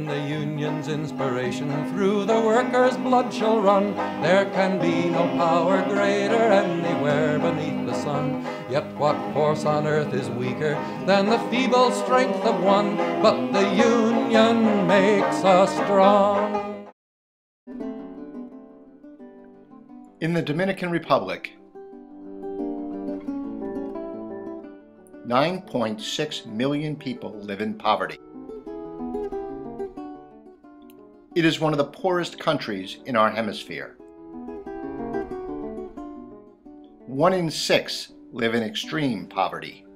The union's inspiration through the workers' blood shall run. There can be no power greater anywhere beneath the sun. Yet what force on earth is weaker than the feeble strength of one? But the union makes us strong. In the Dominican Republic, 9.6 million people live in poverty. It is one of the poorest countries in our hemisphere. 1 in 6 live in extreme poverty.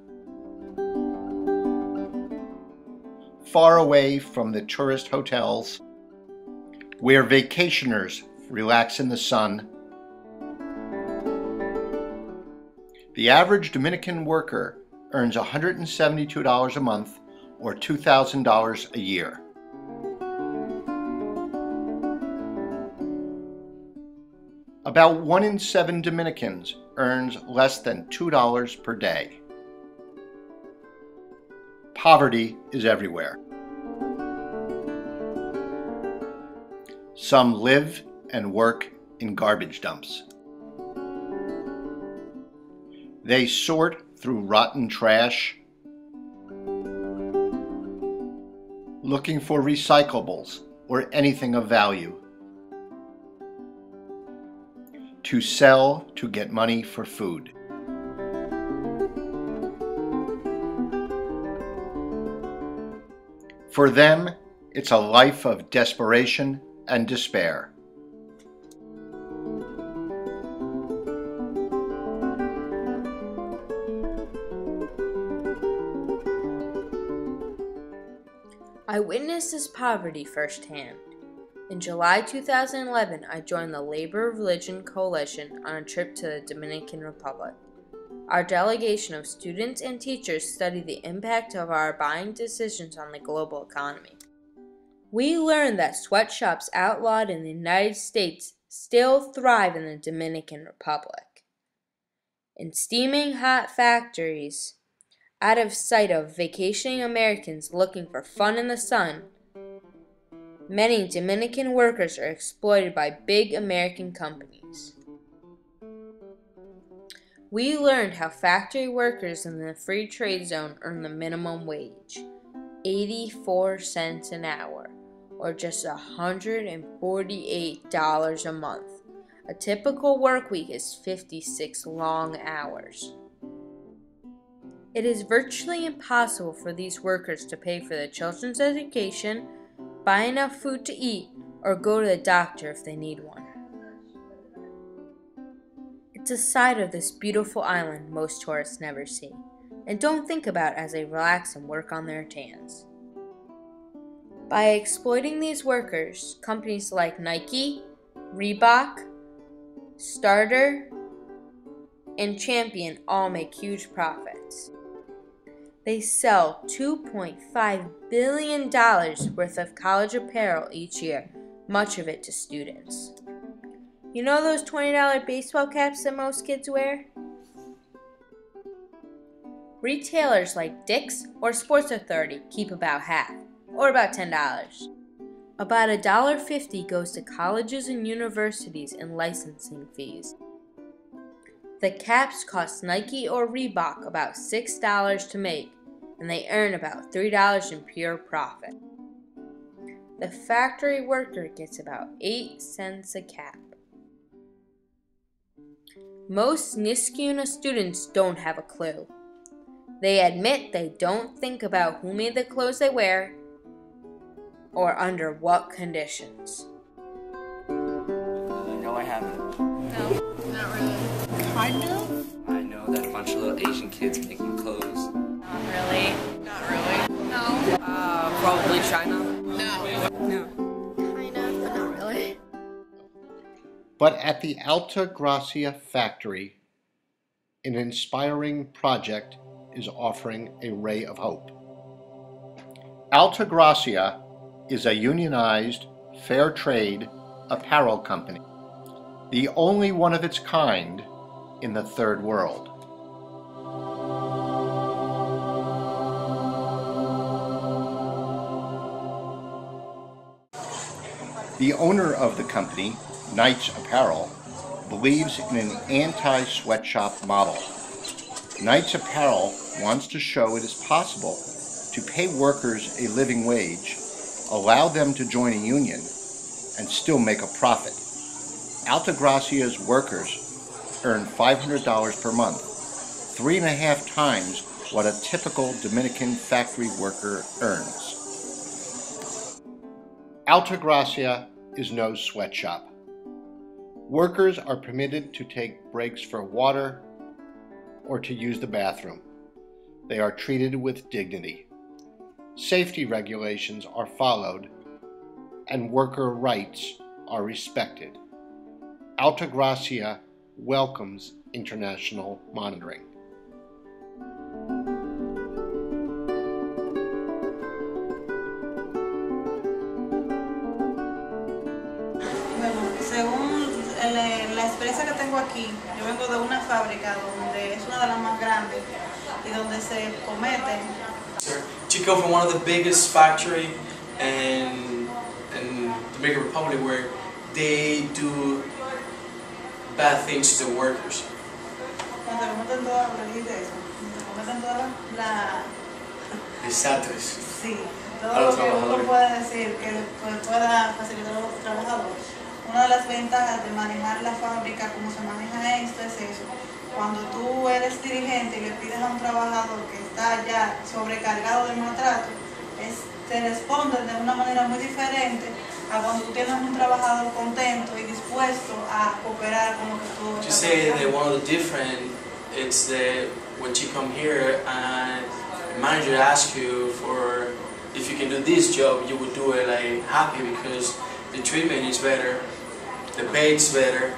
Far away from the tourist hotels, where vacationers relax in the sun, the average Dominican worker earns $172 a month, or $2,000 a year. About 1 in 7 Dominicans earns less than $2 per day. Poverty is everywhere. Some live and work in garbage dumps. They sort through rotten trash, looking for recyclables or anything of value to sell to get money for food. For them, it's a life of desperation and despair. I witnessed this poverty firsthand. In July 2011, I joined the Labor Religion Coalition on a trip to the Dominican Republic. Our delegation of students and teachers studied the impact of our buying decisions on the global economy. We learned that sweatshops outlawed in the United States still thrive in the Dominican Republic. In steaming hot factories, out of sight of vacationing Americans looking for fun in the sun, many Dominican workers are exploited by big American companies. We learned how factory workers in the free trade zone earn the minimum wage, 84 cents an hour, or just $148 a month. A typical work week is 56 long hours. It is virtually impossible for these workers to pay for their children's education, buy enough food to eat, or go to the doctor if they need one. It's a side of this beautiful island most tourists never see, and don't think about as they relax and work on their tans. By exploiting these workers, companies like Nike, Reebok, Starter, and Champion all make huge profits. They sell $2.5 billion worth of college apparel each year, much of it to students. You know those $20 baseball caps that most kids wear? Retailers like Dick's or Sports Authority keep about half, or about $10. About $1.50 goes to colleges and universities in licensing fees. The caps cost Nike or Reebok about $6 to make, and they earn about $3 in pure profit. The factory worker gets about 8 cents a cap. Most Niskuna students don't have a clue. They admit they don't think about who made the clothes they wear or under what conditions. No, I haven't. No, not really. Kind of? I know that a bunch of little Asian kids making clothes. Not really. Not really. No. Probably China. No. No. Kind of, but not really. But at the Alta Gracia factory, an inspiring project is offering a ray of hope. Alta Gracia is a unionized, fair trade apparel company, the only one of its kind in the third world. The owner of the company, Knights Apparel, believes in an anti-sweatshop model. Knights Apparel wants to show it is possible to pay workers a living wage, allow them to join a union, and still make a profit. Alta Gracia's workers earn $500 per month, 3.5 times what a typical Dominican factory worker earns. Alta Gracia is no sweatshop. Workers are permitted to take breaks for water or to use the bathroom. They are treated with dignity. Safety regulations are followed and worker rights are respected. Alta Gracia welcomes international monitoring. La experiencia que tengo aquí, yo vengo de una fábrica donde es una de las más grandes y donde se cometen. To go from one of the biggest factory in the Dominican Republic where they do bad things to the workers. Cuando se cometen todas las Desastres. sí, todo lo que uno puede decir que pueda facilitar a los trabajadores. Una de las ventajas de manejar la fábrica como se maneja esto es eso. Cuando tú eres dirigente y le pides a un trabajador que está ya sobrecargado de maltrato, te responden de una manera muy diferente a cuando tú tienes un trabajador contento y dispuesto a cooperar con lo que tú estás To say haciendo. that one of the different, it's that when you come here and the manager asks you for if you can do this job, you would do it like happy because the treatment is better, the pay's better,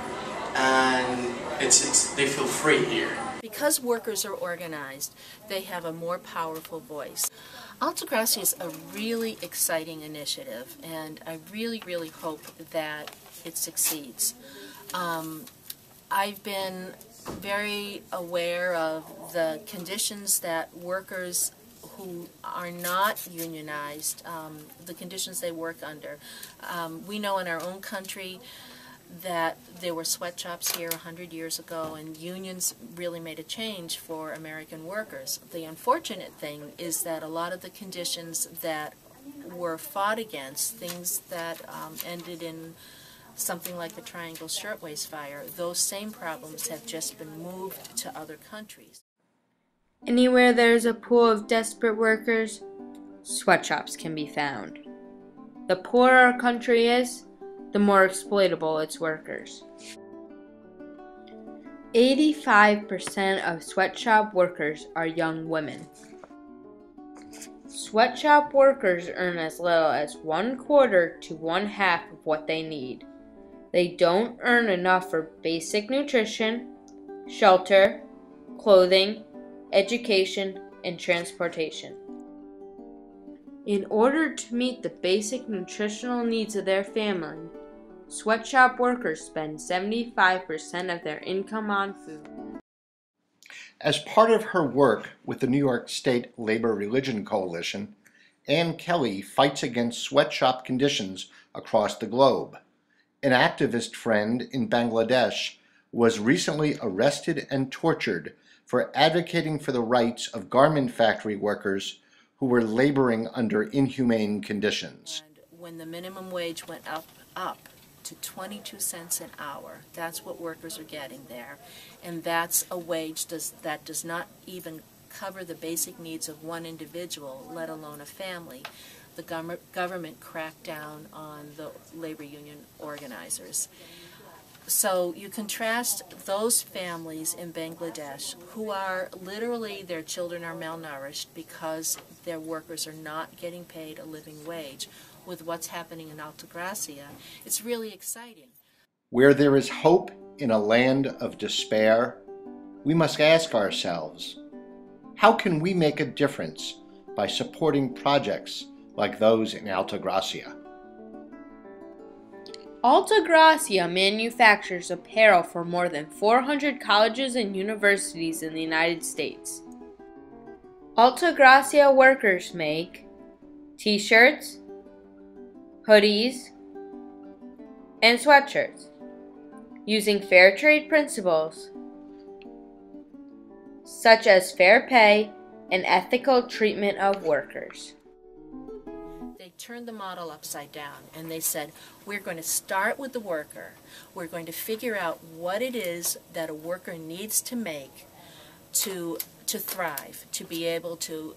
and they feel free here. Because workers are organized, they have a more powerful voice. Alta Gracia is a really exciting initiative, and I really, really hope that it succeeds. I've been very aware of the conditions that workers who are not unionized, the conditions they work under. We know in our own country that there were sweatshops here 100 years ago, and unions really made a change for American workers. The unfortunate thing is that a lot of the conditions that were fought against, things that ended in something like the Triangle Shirtwaist Fire, those same problems have just been moved to other countries. Anywhere there's a pool of desperate workers, sweatshops can be found. The poorer a country is, the more exploitable its workers. 85% of sweatshop workers are young women. Sweatshop workers earn as little as 1/4 to 1/2 of what they need. They don't earn enough for basic nutrition, shelter, clothing, education, and transportation. In order to meet the basic nutritional needs of their family, sweatshop workers spend 75% of their income on food. As part of her work with the New York State Labor Religion Coalition, Ann Kelly fights against sweatshop conditions across the globe. An activist friend in Bangladesh was recently arrested and tortured for advocating for the rights of garment factory workers who were laboring under inhumane conditions. And when the minimum wage went up to 22 cents an hour, that's what workers are getting there. And that's a wage that does not even cover the basic needs of one individual, let alone a family. The government cracked down on the labor union organizers. So you contrast those families in Bangladesh who are literally, their children are malnourished because their workers are not getting paid a living wage, with what's happening in Alta Gracia. It's really exciting. Where there is hope in a land of despair, we must ask ourselves, how can we make a difference by supporting projects like those in Alta Gracia? Alta Gracia manufactures apparel for more than 400 colleges and universities in the United States. Alta Gracia workers make t-shirts, hoodies, and sweatshirts, using fair trade principles such as fair pay and ethical treatment of workers. They turned the model upside down and they said, we're going to start with the worker. We're going to figure out what it is that a worker needs to make to thrive, to be able to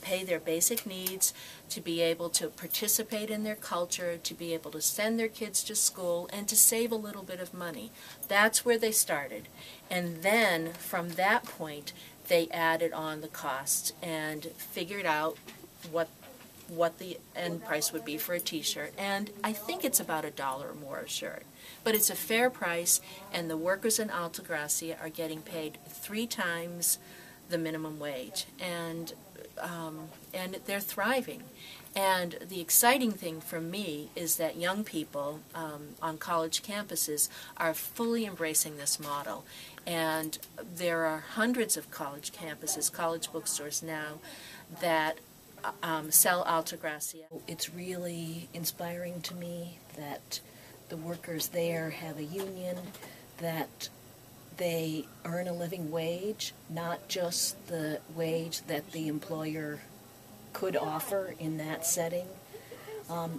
pay their basic needs, to be able to participate in their culture, to be able to send their kids to school, and to save a little bit of money. That's where they started. And then from that point, they added on the costs and figured out what the end price would be for a t-shirt. And I think it's about $1 more a shirt. But it's a fair price, and the workers in Alta Gracia are getting paid 3 times the minimum wage. And they're thriving. And the exciting thing for me is that young people on college campuses are fully embracing this model. And there are hundreds of college campuses, college bookstores now, that sell Alta Gracia. It's really inspiring to me that the workers there have a union, that they earn a living wage, not just the wage that the employer could offer in that setting.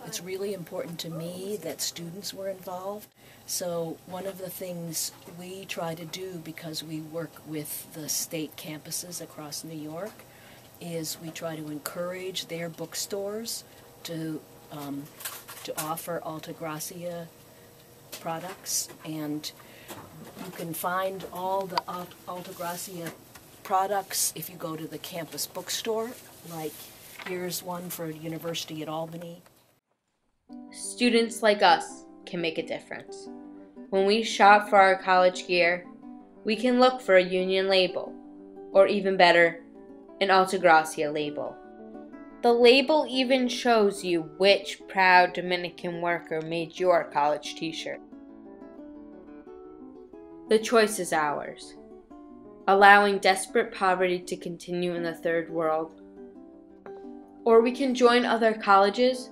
It's really important to me that students were involved. So one of the things we try to do, because we work with the state campuses across New York, is we try to encourage their bookstores to offer Alta Gracia products, and you can find all the Alta Gracia products if you go to the campus bookstore. Like, here's one for University at Albany. Students like us can make a difference. When we shop for our college gear, we can look for a union label, or even better, an Alta Gracia label. The label even shows you which proud Dominican worker made your college t-shirt. The choice is ours, allowing desperate poverty to continue in the third world. Or we can join other colleges,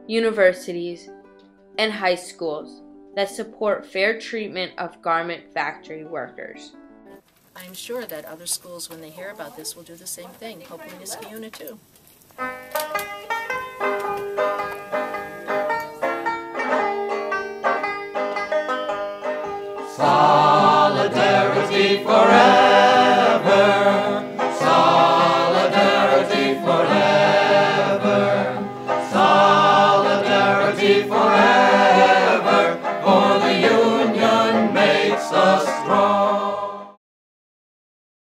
universities, and high schools that support fair treatment of garment factory workers. I'm sure that other schools, when they hear about this, will do the same thing. Hopefully Niskayuna too. Solidarity forever. Solidarity forever. Solidarity forever. For the union makes us strong.